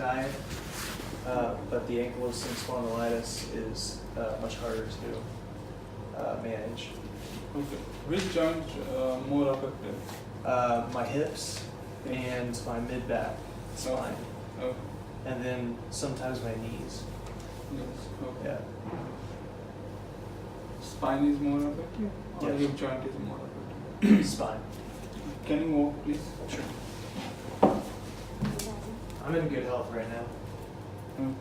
diet, but the ankylosing spondylitis is much harder to manage. Okay. Which joint more affected? My hips and my mid-back spine, Okay. and then sometimes my knees. Yes. Okay. Yeah. Spine is more affected, or Yes. hip joint is more affected? Spine. Can you walk, please? Sure. I'm in good health right now. Hmm.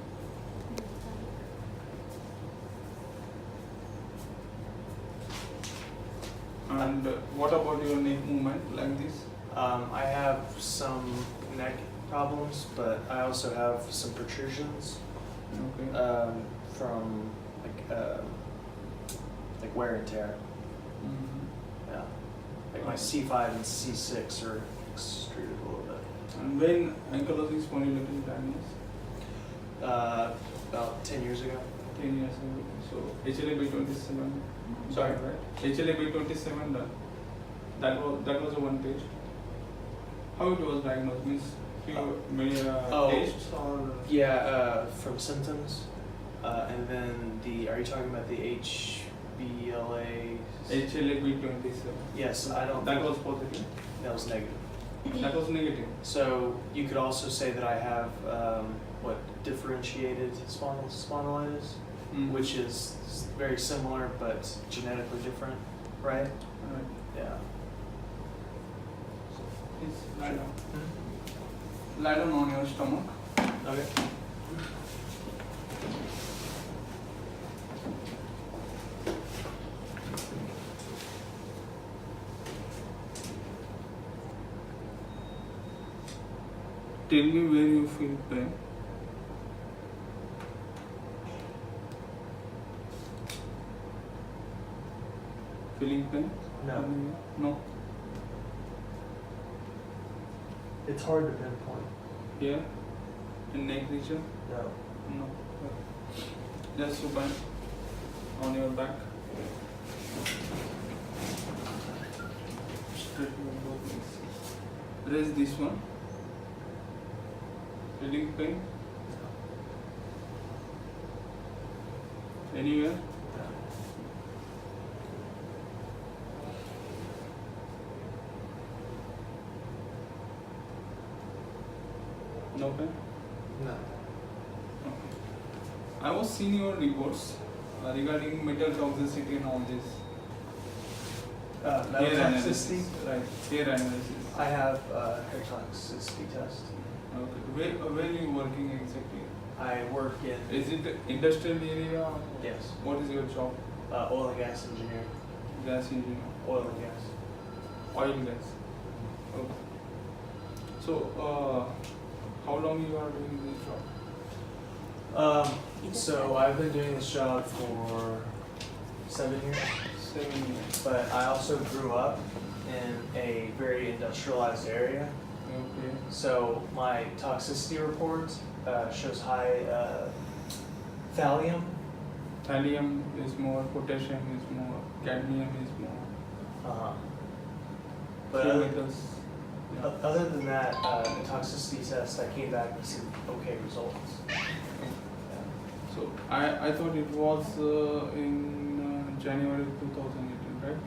And what about your neck movement like this? I have some neck problems, but I also have some protrusions Okay. from like wear and tear. Mhm. Yeah, like my C5 and C6 are extruded a little bit. And when ankylosing spondylitis diagnosed? About 10 years ago. 10 years ago. So HLA-B27. Sorry? Right? HLA-B27 done. That was a one page. How it was diagnosed? Means many tests or? Yeah, from symptoms, and then are you talking about the HBLA? HLA-B27. Yes, I don't. That was positive. That was negative. That was negative. So you could also say that I have differentiated spondylitis, which is very similar but genetically different, right? Right. Yeah. Please lie down. Lie down on your stomach. Okay. Tell me where you feel pain. Feeling pain? No. No. It's hard to pinpoint. Here? In neck region? No. No. Just supine on your back. Straighten your both knees. Raise this one. Feeling pain? Anywhere? No pain? No. Okay. I was seeing your reports regarding metal toxicity and all this. Metal Hair toxicity? analysis. Right. Hair analysis. I have hair toxicity test. Okay. Where are you working exactly? I work in. Is it industrial area? Or Yes. what is your job? Oil and gas engineer. Gas engineer. Oil and gas. Oil gas. Okay. So, how long you are doing this job? So I've been doing this job for 7 years, 7 years. but I also grew up in a very industrialized area. Okay. So my toxicity report shows high thallium. Thallium is more, potassium is more, cadmium is more. But Few other, metals. Yeah. other than that, the toxicity test, I came back with some okay results. So I thought it was in January 2018, right?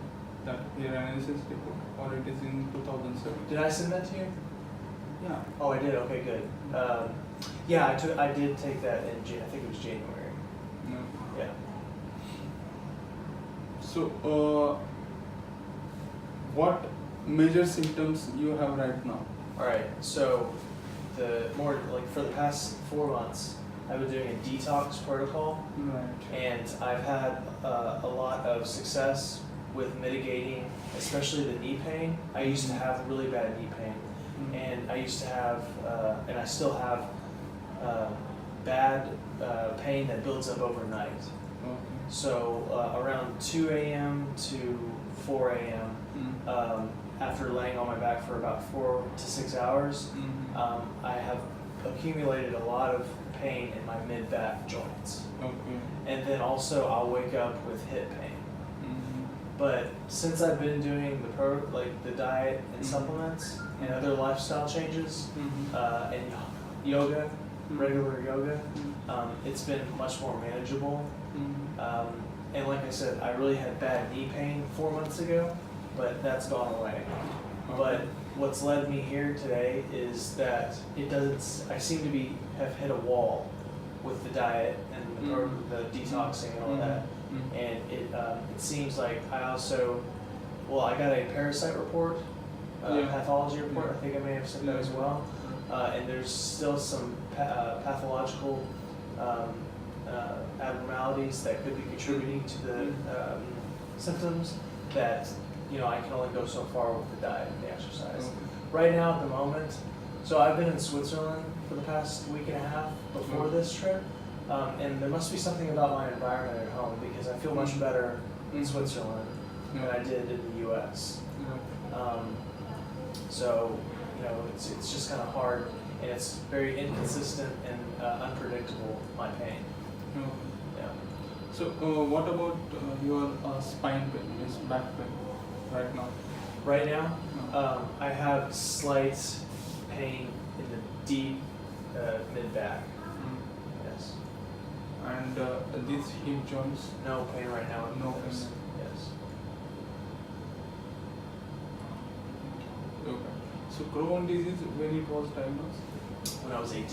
That hair analysis report, or it is in 2007? Did I send that to you? Yeah. Oh, I did. Okay, good. Yeah, I did take that in I think it was January. No. Yeah. So what major symptoms you have right now? All right. So for the past 4 months, I've been doing a detox protocol, Right. and I've had a lot of success with mitigating, especially the knee pain. I used to have really bad knee pain, and I used to have, and I still have, bad pain that builds up overnight. Okay. So around 2 a.m. to 4 a.m., after laying on my back for about 4 to 6 hours, I have accumulated a lot of pain in my mid-back joints. Okay. And then also I'll wake up with hip pain. But since I've been doing the diet and supplements and other lifestyle changes and yoga, regular yoga, it's been much more manageable. And like I said, I really had bad knee pain 4 months ago, but that's gone away. But what's led me here today is that it doesn't. I seem to have hit a wall with the diet and the detoxing and all that. And it seems like I got a parasite report, pathology report. I think I may have said that as well. And there's still some pathological abnormalities that could be contributing to the symptoms that, I can only go so far with the diet and the exercise. Right now at the moment, so I've been in Switzerland for the past week and a half before this trip, and there must be something about my environment at home because I feel much better in Switzerland than I did in the US. So, it's just kind of hard, and it's very inconsistent and unpredictable, my pain. Yeah. So what about your spine pain, means back pain right now? Right now, I have slight pain in the deep mid-back. Yes. And these hip joints? No pain right now. No pain. Yes. Okay. So Crohn's disease, when it was diagnosed? When I was 18.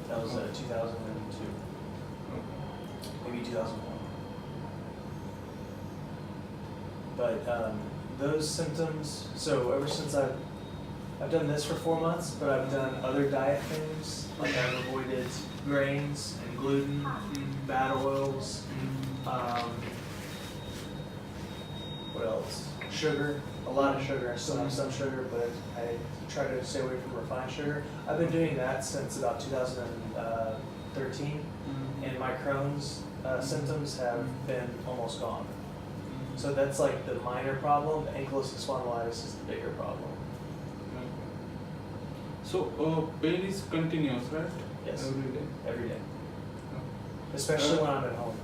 That was 2002. Maybe 2001. But those symptoms, so ever since I've done this for 4 months, but I've done other diet things, like I've avoided grains and gluten, bad oils, what else? Sugar, a lot of sugar. I still have some sugar, but I try to stay away from refined sugar. I've been doing that since about 2013, and my Crohn's symptoms have been almost gone. So that's like the minor problem. The ankylosing spondylitis is the bigger problem. So pain is continuous, right? Yes. Every day? Every day. Especially when I'm at home.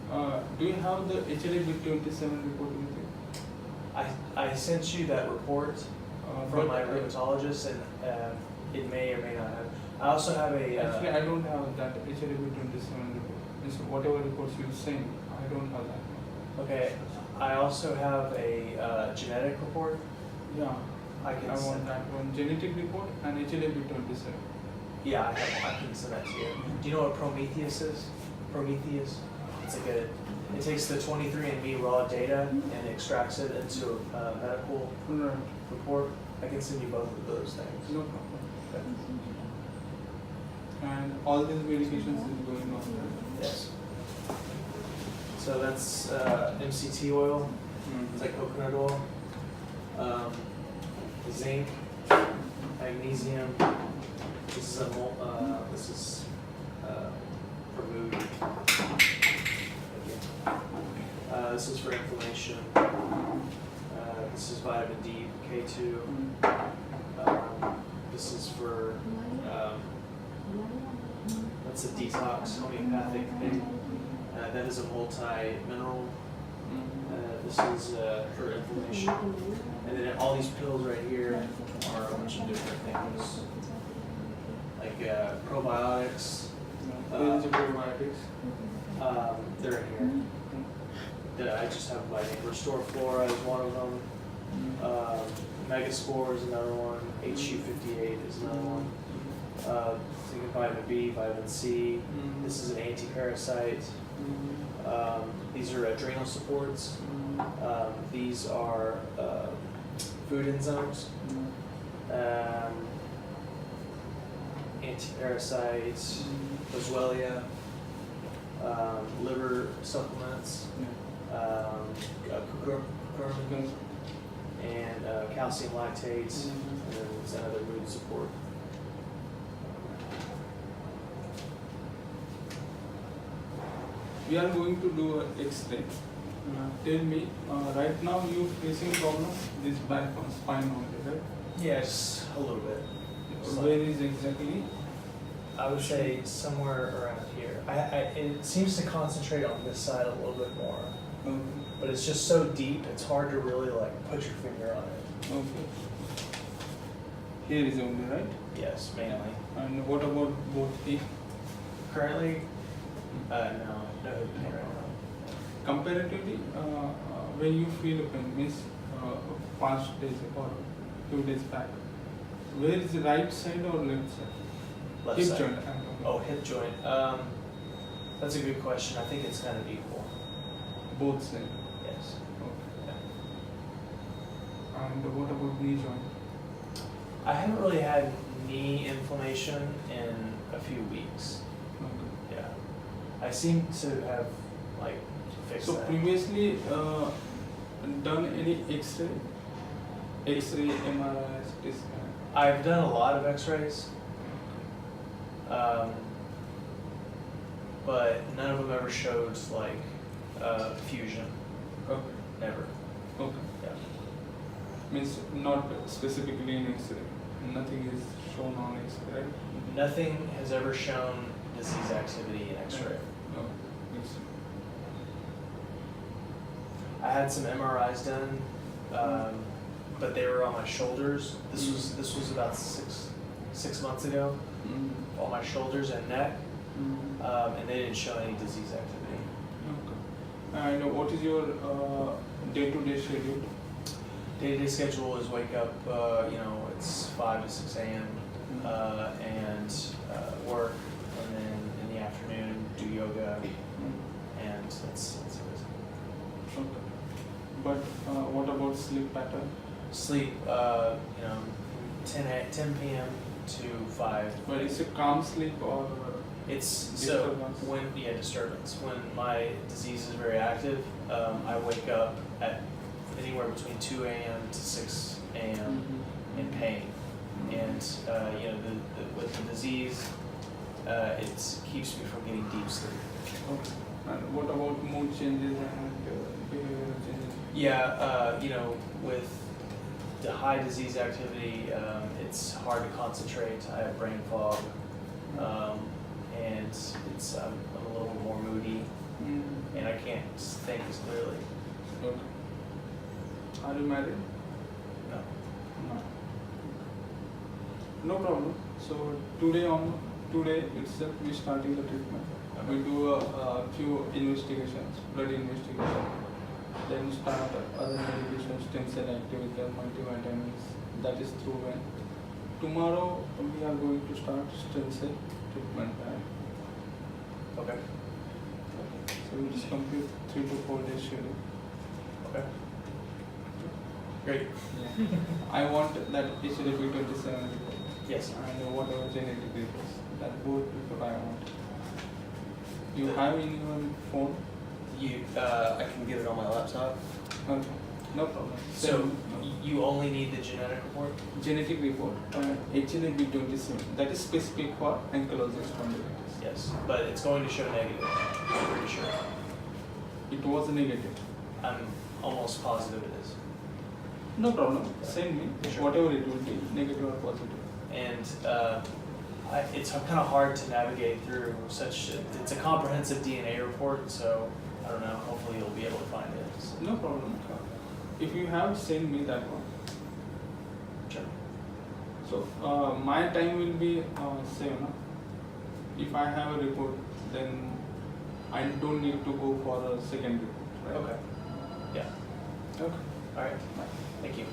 Do you have the HLA-B27 report with you? I sent you that report from my rheumatologist, and it may or may not have. I also have a... Actually, I don't have that HLA-B27 report. So whatever reports you send, I don't have that. Okay. I also have a genetic report. Yeah. I want that one. Genetic report and HLA-B27. Yeah, I can send that to you. Do you know what Prometheus is? Prometheus? It's like it takes the 23andMe raw data and extracts it into a medical report. I can send you both of those things. No problem. Okay. And all these medications is going on, right? Yes. So that's MCT oil. It's like coconut oil. Zinc, magnesium. This is for mood. This is for inflammation. This is vitamin D, K2. This is for that's a detox homeopathic thing. That is a multi-mineral. This is for inflammation. And then all these pills right here are a bunch of different things. Like probiotics. Probiotics. They're in here. That I just have by name. Restore Flora is one of them. Megaspore is another one. HU58 is another one. Vitamin B, vitamin C. This is an anti-parasite. These are adrenal supports. These are food enzymes. Anti-parasites, boswellia, liver supplements, curcumin, and calcium lactates, and then there's another mood support. We are going to do an X-ray. Tell me, right now you facing problem this back on spine only, right? Yes, a little bit. Where is exactly? I would say somewhere around here. It seems to concentrate on this side a little bit more, but it's just so deep. It's hard to really like put your finger on it. Okay. Here is only, right? Yes, mainly. And what about both hip? Currently, no hip pain right now. Comparatively, when you feel pain, means past days or few days back, where is the right side or left side? Left Hip side. joint. I'm talking. Oh, hip joint. That's a good question. I think it's kind of equal. Both sides. Yes. Okay. Yeah. And what about knee joint? I haven't really had knee inflammation in a few weeks. Okay. Yeah. I seem to have like fixed So that. previously done any X-ray, MRI, CT scan? I've done a lot of X-rays, but none of them ever showed like fusion. Okay. Never. Okay. Yeah. Means not specifically in X-ray. Nothing is shown on X-ray, right? Nothing has ever shown disease activity in X-ray. No. It's, I had some MRIs done, but they were on my shoulders. This was about six months ago. On my shoulders and neck, and they didn't show any disease activity. Okay. And what is your day-to-day schedule? Day-to-day schedule is wake up, it's 5 to 6 a.m. And work, and then in the afternoon do yoga, and that's it. Okay. But what about sleep pattern? Sleep, 10 p.m. to 5. Well, is it calm sleep or It's so disturbance? Disturbance. When my disease is very active, I wake up at anywhere between 2 a.m. to 6 a.m. in pain, and with the disease, it keeps me from getting deep sleep. Okay. And what about mood changes and behavioral changes? Yeah, with the high disease activity, it's hard to concentrate. I have brain fog, and I'm a little more moody, and I can't think as clearly. Okay. Are you married? No. No. No problem. So today itself we starting the treatment. We do a few investigations, blood investigation. Then start other medications, stem cell activator, multivitamins. That is through when. Tomorrow we are going to start stem cell treatment. Okay. So we just complete 3 to 4 days schedule. Okay. Great. Yeah. I want that HLP27 Yes. and whatever genetic reports. That both report I want. You have in your phone? I can get it on my laptop. Okay. No problem. So you only need the genetic report? Genetic report, HLA-B27, that is specific for ankylosing spondylitis. Yes, but it's going to show negative. I'm pretty sure. It was negative. I'm almost positive it is. No problem. Send me Sure. whatever it will be, negative or positive. And it's kind of hard to navigate through it's a comprehensive DNA report, so I don't know, hopefully you'll be able to find it. No problem. If you have, send me that one. Sure. So my time will be same. If I have a report, then I don't need to go for a second report. Right? Okay. Yeah. Okay. All right. Thank you.